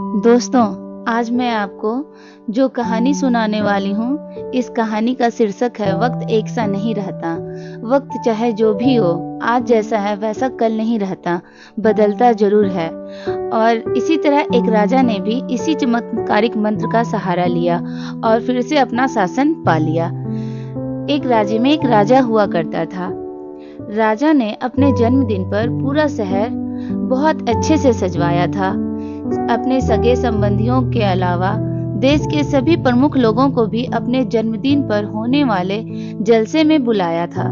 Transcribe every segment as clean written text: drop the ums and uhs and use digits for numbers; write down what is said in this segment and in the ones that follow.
दोस्तों, आज मैं आपको जो कहानी सुनाने वाली हूँ, इस कहानी का शीर्षक है वक्त एक सा नहीं रहता। वक्त चाहे जो भी हो, आज जैसा है वैसा कल नहीं रहता, बदलता जरूर है। और इसी तरह एक राजा ने भी इसी चमत्कारिक मंत्र का सहारा लिया और फिर से अपना शासन पा लिया। एक राज्य में एक राजा हुआ करता था। राजा ने अपने जन्मदिन पर पूरा शहर बहुत अच्छे से सजवाया था। अपने सगे संबंधियों के अलावा देश के सभी प्रमुख लोगों को भी अपने जन्मदिन पर होने वाले जलसे में बुलाया था।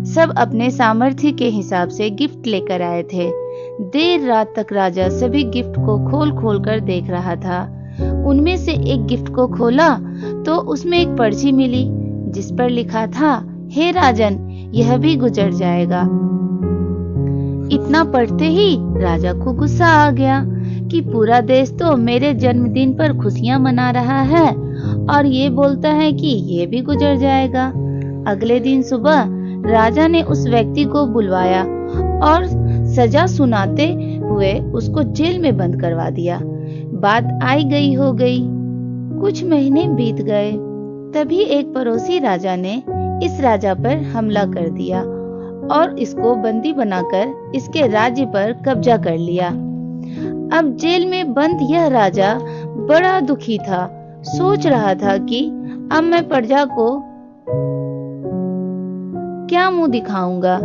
सब अपने सामर्थ्य के हिसाब से गिफ्ट लेकर आए थे। देर रात तक राजा सभी गिफ्ट को खोल खोल कर देख रहा था। उनमें से एक गिफ्ट को खोला तो उसमें एक पर्ची मिली जिस पर लिखा था, हे राजन, यह भी गुजर जाएगा। इतना पढ़ते ही राजा को गुस्सा आ गया कि पूरा देश तो मेरे जन्मदिन पर खुशियां मना रहा है और ये बोलता है कि ये भी गुजर जाएगा। अगले दिन सुबह राजा ने उस व्यक्ति को बुलवाया और सजा सुनाते हुए उसको जेल में बंद करवा दिया। बात आई गई हो गई। कुछ महीने बीत गए, तभी एक पड़ोसी राजा ने इस राजा पर हमला कर दिया और इसको बंदी बनाकर इसके राज्य पर कब्जा कर लिया। अब जेल में बंद यह राजा बड़ा दुखी था। सोच रहा था कि अब मैं प्रजा को क्या मुंह दिखाऊंगा।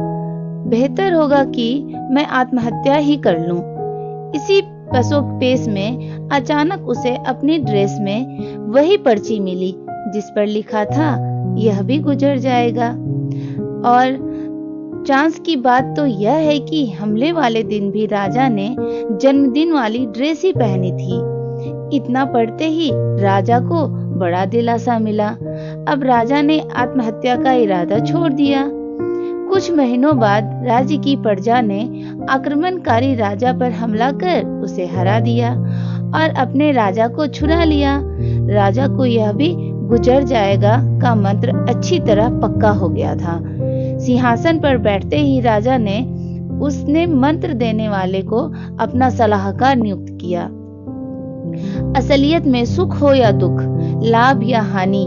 बेहतर होगा कि मैं आत्महत्या ही कर लूं। इसी पसोपेश में अचानक उसे अपनी ड्रेस में वही पर्ची मिली जिस पर लिखा था, यह भी गुजर जाएगा। और चांस की बात तो यह है कि हमले वाले दिन भी राजा ने जन्मदिन वाली ड्रेस ही पहनी थी। इतना पढ़ते ही राजा को बड़ा दिलासा मिला। अब राजा ने आत्महत्या का इरादा छोड़ दिया। कुछ महीनों बाद राज्य की प्रजा ने आक्रमणकारी राजा पर हमला कर उसे हरा दिया और अपने राजा को छुड़ा लिया। राजा को यह भी गुजर जाएगा का मंत्र अच्छी तरह पक्का हो गया था। सिंहासन पर बैठते ही राजा ने उसने मंत्र देने वाले को अपना सलाहकार नियुक्त किया। असलियत में सुख हो या दुख, लाभ या हानि,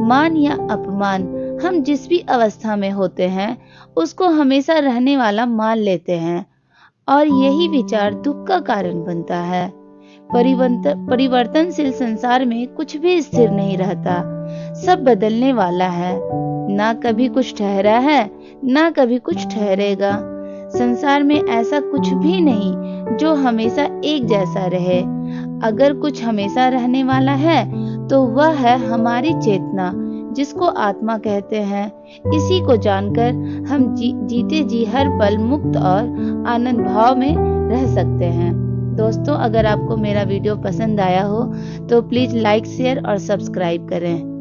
मान या अपमान, हम जिस भी अवस्था में होते हैं उसको हमेशा रहने वाला मान लेते हैं और यही विचार दुख का कारण बनता है। परिवर्तनशील संसार में कुछ भी स्थिर नहीं रहता, सब बदलने वाला है। ना कभी कुछ ठहरा है, ना कभी कुछ ठहरेगा। संसार में ऐसा कुछ भी नहीं जो हमेशा एक जैसा रहे। अगर कुछ हमेशा रहने वाला है तो वह है हमारी चेतना, जिसको आत्मा कहते हैं। इसी को जानकर हम जीते जी हर पल मुक्त और आनंद भाव में रह सकते हैं। दोस्तों, अगर आपको मेरा वीडियो पसंद आया हो तो प्लीज लाइक, शेयर और सब्सक्राइब करें।